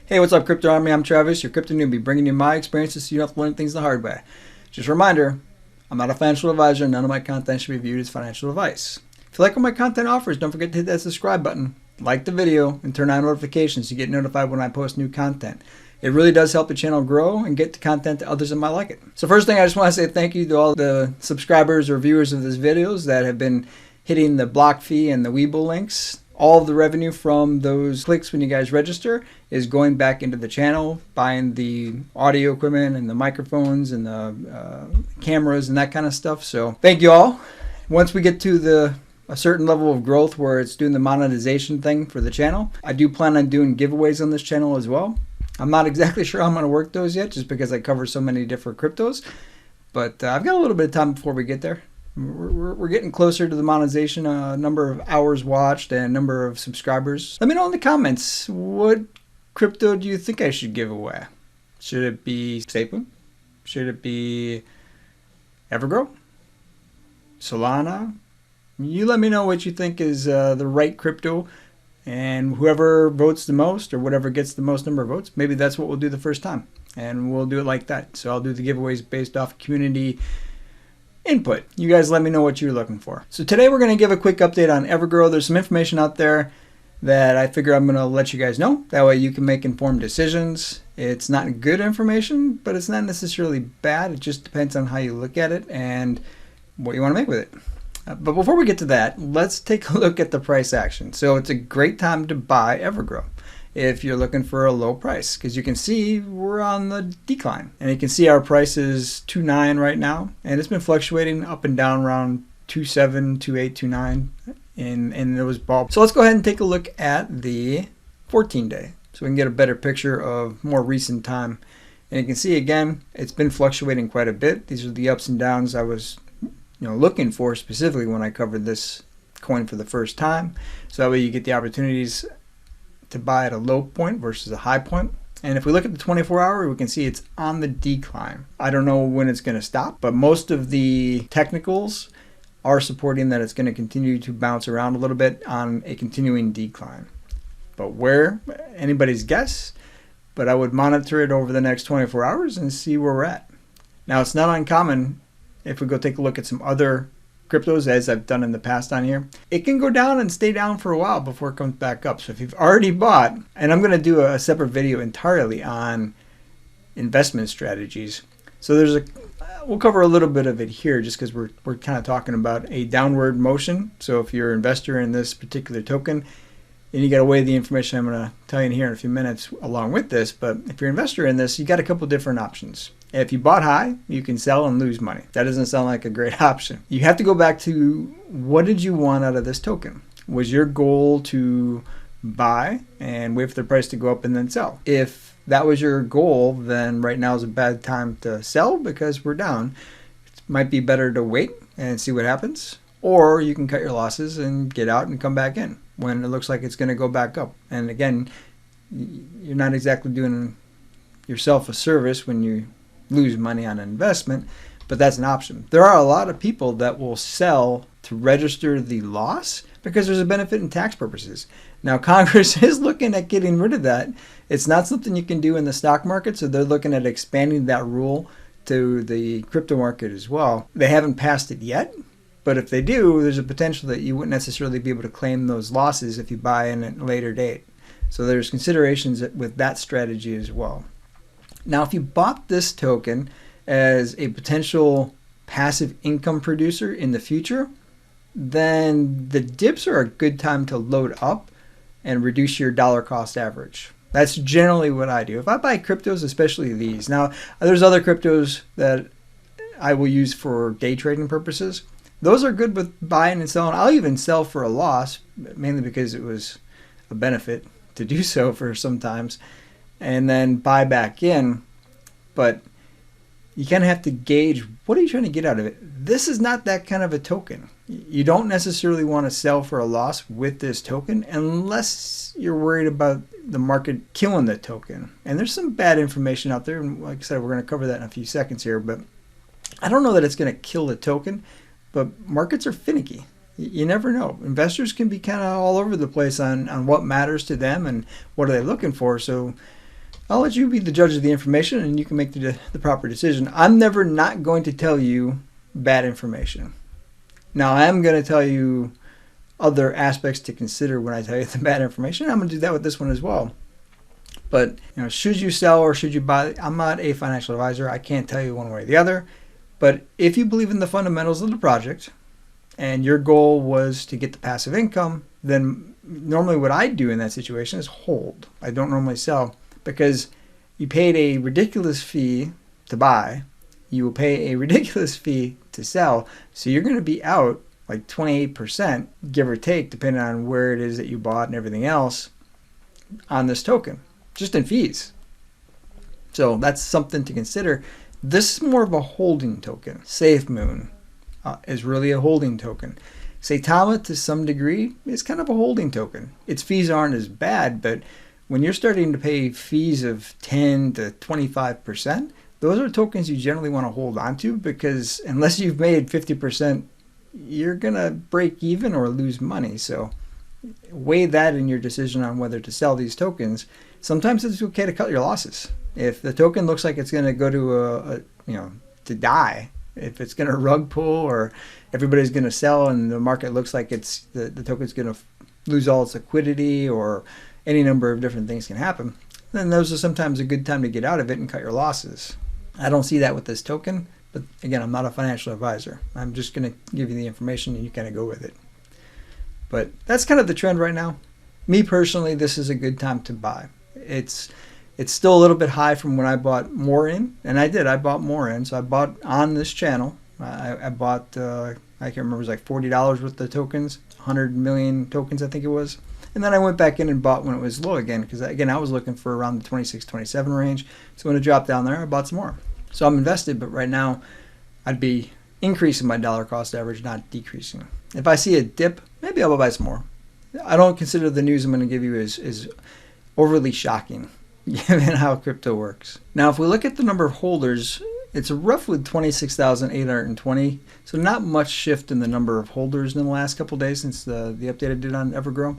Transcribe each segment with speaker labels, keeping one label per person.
Speaker 1: Hey, what's up, Crypto Army? I'm Travis, your crypto newbie, bringing you my experiences so you don't have to learn things the hard way. Just a reminder, I'm not a financial advisor, and none of my content should be viewed as financial advice. If you like what my content offers, don't forget to hit that subscribe button, like the video, and turn on notifications to get notified when I post new content. It really does help the channel grow and get the content to others that might like it. So first thing, I just want to say thank you to all the subscribers or viewers of these videos that have been hitting the block fee and the Webull links. All of the revenue from those clicks when you guys register is going back into the channel, buying the audio equipment and the microphones and the cameras and that kind of stuff. So thank you all. Once we get to a certain level of growth where it's doing the monetization thing for the channel, I do plan on doing giveaways on this channel as well. I'm not exactly sure how I'm going to work those yet, just because I cover so many different cryptos. But I've got a little bit of time before we get there. We're getting closer to the monetization, number of hours watched and number of subscribers. Let me know in the comments, what crypto do you think I should give away? Should it be SafeEarn? Should it be EverGrow? Solana? You let me know what you think is the right crypto, and whoever votes the most or whatever gets the most number of votes, maybe that's what we'll do the first time, and we'll do it like that. So I'll do the giveaways based off community input. You guys let me know what you're looking for. So today we're going to give a quick update on EverGrow. There's some information out there that I figure I'm going to let you guys know. That way you can make informed decisions. It's not good information, but it's not necessarily bad. It just depends on how you look at it and what you want to make with it. But before we get to that, let's take a look at the price action. So it's a great time to buy EverGrow if you're looking for a low price, because you can see we're on the decline, and you can see our price is 2.9 right now, and it's been fluctuating up and down around 2.7, 2.8, 2.9 in those bulbs. So let's go ahead and take a look at the 14-day so we can get a better picture of more recent time. And you can see again, it's been fluctuating quite a bit. These are the ups and downs I was looking for specifically when I covered this coin for the first time. So that way you get the opportunities to buy at a low point versus a high point. And if we look at the 24-hour, we can see it's on the decline. I don't know when it's going to stop, but most of the technicals are supporting that it's going to continue to bounce around a little bit on a continuing decline. But where? Anybody's guess. But I would monitor it over the next 24 hours and see where we're at. Now, it's not uncommon if we go take a look at some other cryptos, as I've done in the past on here, it can go down and stay down for a while before it comes back up. So if you've already bought, and I'm going to do a separate video entirely on investment strategies. So we'll cover a little bit of it here just because we're kind of talking about a downward motion. So if you're an investor in this particular token, and you got to weigh the information I'm going to tell you in here in a few minutes along with this, but if you're an investor in this, you got a couple different options. If you bought high, you can sell and lose money. That doesn't sound like a great option. You have to go back to, what did you want out of this token? Was your goal to buy and wait for the price to go up and then sell? If that was your goal, then right now is a bad time to sell because we're down. It might be better to wait and see what happens, or you can cut your losses and get out and come back in when it looks like it's going to go back up. And again, you're not exactly doing yourself a service when you lose money on an investment, but that's an option. There are a lot of people that will sell to register the loss because there's a benefit in tax purposes. Now, Congress is looking at getting rid of that. It's not something you can do in the stock market, so they're looking at expanding that rule to the crypto market as well. They haven't passed it yet, but if they do, there's a potential that you wouldn't necessarily be able to claim those losses if you buy in at a later date. So there's considerations with that strategy as well. Now, if you bought this token as a potential passive income producer in the future, then the dips are a good time to load up and reduce your dollar cost average. That's generally what I do. If I buy cryptos, especially these. Now, there's other cryptos that I will use for day trading purposes. Those are good with buying and selling. I'll even sell for a loss, mainly because it was a benefit to do so for sometimes, and then buy back in. But you kind of have to gauge, what are you trying to get out of it? This is not that kind of a token. You don't necessarily want to sell for a loss with this token unless you're worried about the market killing the token. And there's some bad information out there, and like I said, we're going to cover that in a few seconds here, but I don't know that it's going to kill the token, but markets are finicky. You never know. Investors can be kind of all over the place on what matters to them and what are they looking for. So I'll let you be the judge of the information and you can make the proper decision. I'm never not going to tell you bad information. Now, I am going to tell you other aspects to consider when I tell you the bad information. I'm going to do that with this one as well. But, should you sell or should you buy? I'm not a financial advisor. I can't tell you one way or the other. But if you believe in the fundamentals of the project and your goal was to get the passive income, then normally what I do in that situation is hold. I don't normally sell because you paid a ridiculous fee to buy. You will pay a ridiculous fee to sell. So you're going to be out like 28%, give or take, depending on where it is that you bought and everything else on this token, just in fees. So that's something to consider. This is more of a holding token. SafeMoon is really a holding token. Saitama, to some degree, is kind of a holding token. Its fees aren't as bad, but when you're starting to pay fees of 10 to 25%, those are tokens you generally want to hold on to, because unless you've made 50%, you're going to break even or lose money. So weigh that in your decision on whether to sell these tokens. Sometimes it's okay to cut your losses. If the token looks like it's going to go to to die, if it's going to rug pull or everybody's going to sell and the market looks like it's the token's going to lose all its liquidity or any number of different things can happen, then those are sometimes a good time to get out of it and cut your losses. I don't see that with this token, but again, I'm not a financial advisor. I'm just going to give you the information and you kind of go with it. But that's kind of the trend right now. Me personally, this is a good time to buy. It's still a little bit high from when I bought more in, and I bought more in. So I bought on this channel. I bought, I can't remember, it was like $40 worth of tokens, 100 million tokens, I think it was. And then I went back in and bought when it was low again, because again, I was looking for around the 26, 27 range. So when it dropped down there, I bought some more. So I'm invested, but right now I'd be increasing my dollar cost average, not decreasing. If I see a dip, maybe I'll buy some more. I don't consider the news I'm going to give you is overly shocking, given how crypto works. Now, if we look at the number of holders, it's roughly 26,820. So not much shift in the number of holders in the last couple of days since the update I did on EverGrow,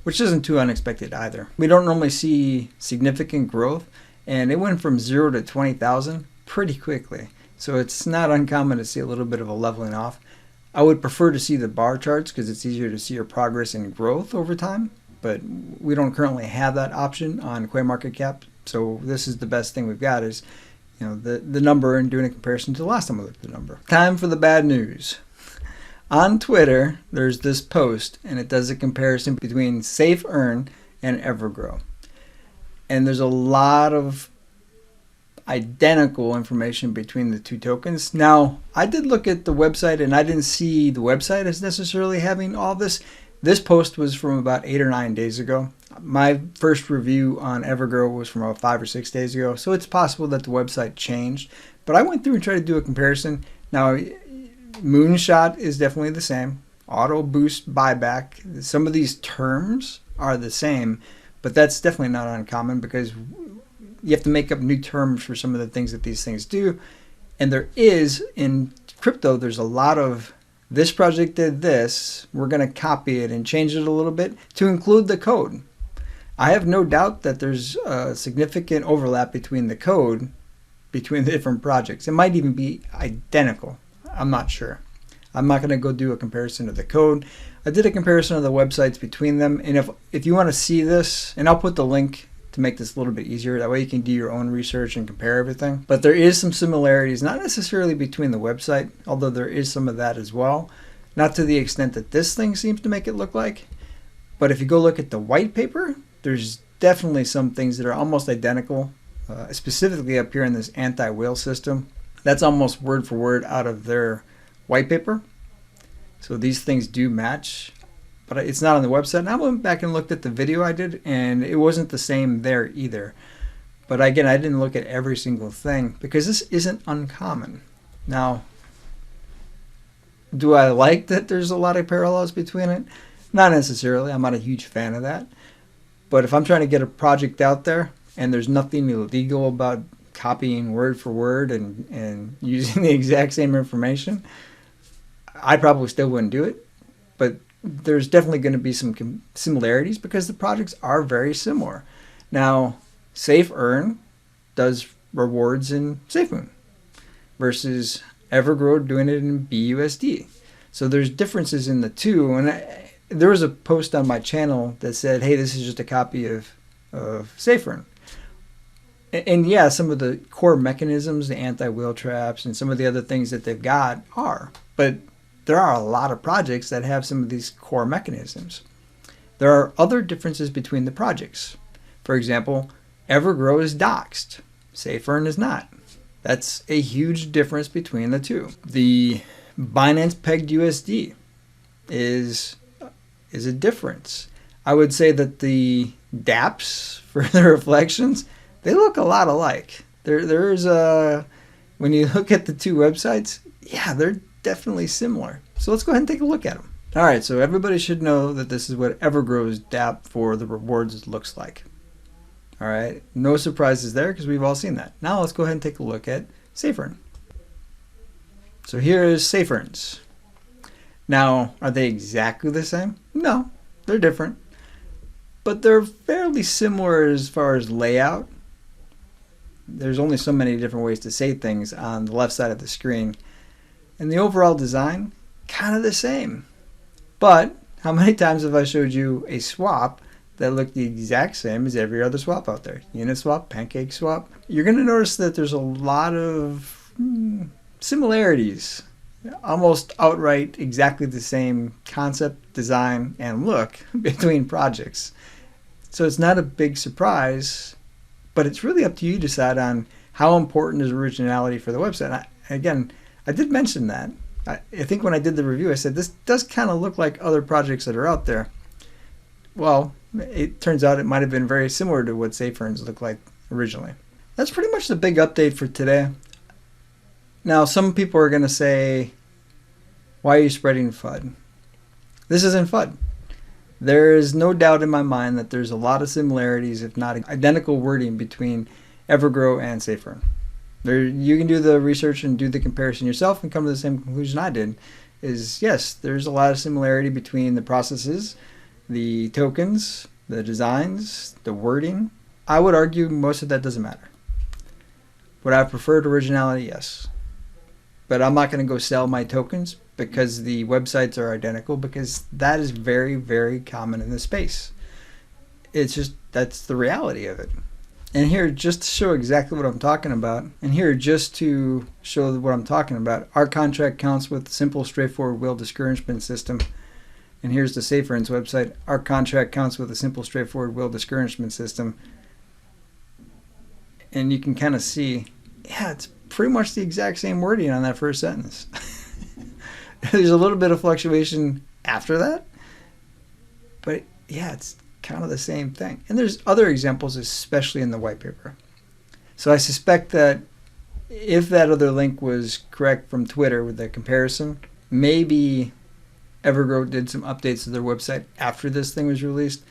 Speaker 1: which isn't too unexpected either. We don't normally see significant growth, and it went from 0 to 20,000 pretty quickly. So it's not uncommon to see a little bit of a leveling off. I would prefer to see the bar charts because it's easier to see your progress and growth over time, but we don't currently have that option on CoinMarketCap. So this is the best thing we've got is the number and doing a comparison to the last time we looked at the number. Time for the bad news. On Twitter, there's this post, and it does a comparison between SafeEarn and EverGrow. And there's a lot of identical information between the two tokens. Now, I did look at the website, and I didn't see the website as necessarily having all this. This post was from about 8 or 9 days ago. My first review on EverGrow was from about 5 or 6 days ago, so it's possible that the website changed. But I went through and tried to do a comparison. Now, Moonshot is definitely the same. Auto boost buyback. Some of these terms are the same, but that's definitely not uncommon because you have to make up new terms for some of the things that these things do. And there is, in crypto, there's a lot of this project did this, we're going to copy it and change it a little bit to include the code. I have no doubt that there's a significant overlap between the code, between the different projects. It might even be identical. I'm not sure. I'm not going to go do a comparison of the code. I did a comparison of the websites between them. And if you want to see this, and I'll put the link to make this a little bit easier. That way you can do your own research and compare everything. But there is some similarities, not necessarily between the website, although there is some of that as well. Not to the extent that this thing seems to make it look like. But if you go look at the white paper, there's definitely some things that are almost identical, specifically up here in this anti-whale system. That's almost word for word out of their white paper. So these things do match, but it's not on the website. And I went back and looked at the video I did, and it wasn't the same there either. But again, I didn't look at every single thing because this isn't uncommon. Now, do I like that there's a lot of parallels between it? Not necessarily. I'm not a huge fan of that. But if I'm trying to get a project out there and there's nothing illegal about copying word for word and using the exact same information, I probably still wouldn't do it. But there's definitely going to be some similarities because the projects are very similar. Now, SafeEarn does rewards in SafeMoon versus EverGrow doing it in BUSD. So there's differences in the two. And there was a post on my channel that said, hey, this is just a copy of SafeEarn. And yeah, some of the core mechanisms, the anti-whale traps and some of the other things that they've got are. But there are a lot of projects that have some of these core mechanisms. There are other differences between the projects. For example, EverGrow is doxed. SafeEarn is not. That's a huge difference between the two. The Binance pegged USD is a difference. I would say that the dApps for the reflections, they look a lot alike. There's a, when you look at the two websites, yeah, they're definitely similar. So let's go ahead and take a look at them. All right, so everybody should know that this is what EverGrow's dApp for the rewards looks like. All right, no surprises there because we've all seen that. Now let's go ahead and take a look at SafeEarn. So here is SafeEarn's. Now, are they exactly the same? No, they're different. But they're fairly similar as far as layout. There's only so many different ways to say things on the left side of the screen. And the overall design, kind of the same. But how many times have I showed you a swap that looked the exact same as every other swap out there? Uniswap, PancakeSwap. You're going to notice that there's a lot of similarities. Almost outright exactly the same concept, design, and look between projects. So it's not a big surprise, but it's really up to you to decide on how important is originality for the website. Again, I did mention that. I think when I did the review, I said this does kind of look like other projects that are out there. Well, it turns out it might have been very similar to what SafeEarn's looked like originally. That's pretty much the big update for today. Now, some people are going to say, why are you spreading FUD? This isn't FUD. There is no doubt in my mind that there's a lot of similarities, if not identical wording, between EverGrow and SafeEarn. You can do the research and do the comparison yourself and come to the same conclusion I did. Is yes, there's a lot of similarity between the processes, the tokens, the designs, the wording. I would argue most of that doesn't matter. Would I have preferred originality? Yes. But I'm not going to go sell my tokens because the websites are identical, because that is very, very common in this space. It's just, that's the reality of it. And here, just to show exactly what I'm talking about, our contract counts with simple, straightforward whale discouragement system. And here's the SafeEarn's website. Our contract counts with a simple, straightforward whale discouragement system. And you can kind of see, yeah, it's pretty much the exact same wording on that first sentence. There's a little bit of fluctuation after that, but yeah, it's kind of the same thing. And there's other examples, especially in the white paper. So I suspect that if that other link was correct from Twitter with the comparison, maybe EverGrow did some updates to their website after this thing was released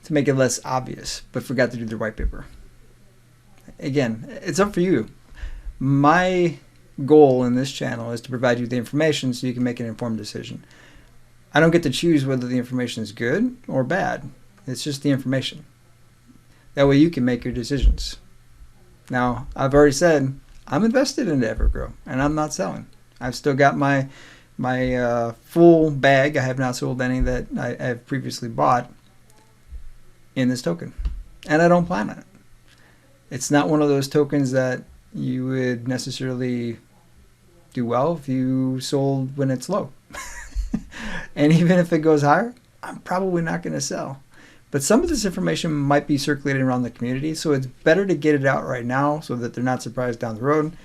Speaker 1: to make it less obvious, but forgot to do their white paper. Again, it's up for you. My goal in this channel is to provide you the information so you can make an informed decision. I don't get to choose whether the information is good or bad. It's just the information. That way you can make your decisions. Now, I've already said I'm invested into EverGrow and I'm not selling. I've still got my full bag. I have not sold any that I have previously bought in this token. And I don't plan on it. It's not one of those tokens that you would necessarily do well if you sold when it's low. And even if it goes higher, I'm probably not going to sell. But some of this information might be circulating around the community, so it's better to get it out right now so that they're not surprised down the road.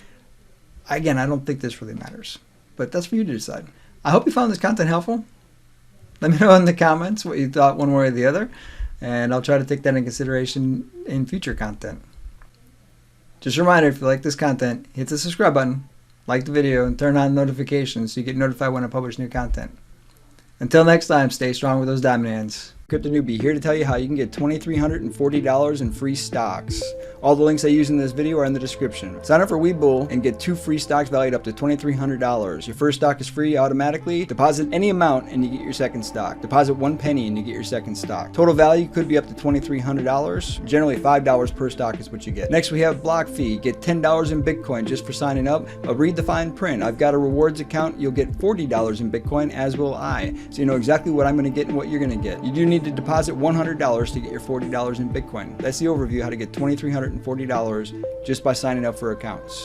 Speaker 1: Again, I don't think this really matters, but that's for you to decide. I hope you found this content helpful. Let me know in the comments what you thought one way or the other, and I'll try to take that in consideration in future content. Just a reminder, if you like this content, hit the subscribe button, like the video, and turn on notifications so you get notified when I publish new content. Until next time, stay strong with those diamond hands. Crypto Newbie here to tell you how you can get $2,340 in free stocks. All the links I use in this video are in the description. Sign up for Webull and get 2 free stocks valued up to $2,300. Your first stock is free automatically. Deposit any amount and you get your second stock. Deposit 1 penny and you get your second stock. Total value could be up to $2,300. Generally $5 per stock is what you get. Next we have block fee. Get $10 in Bitcoin just for signing up. Read the fine print. I've got a rewards account. You'll get $40 in Bitcoin, as will I. So you know exactly what I'm going to get and what you're going to get. You do need to deposit $100 to get your $40 in Bitcoin. That's the overview how to get $2,340 just by signing up for accounts.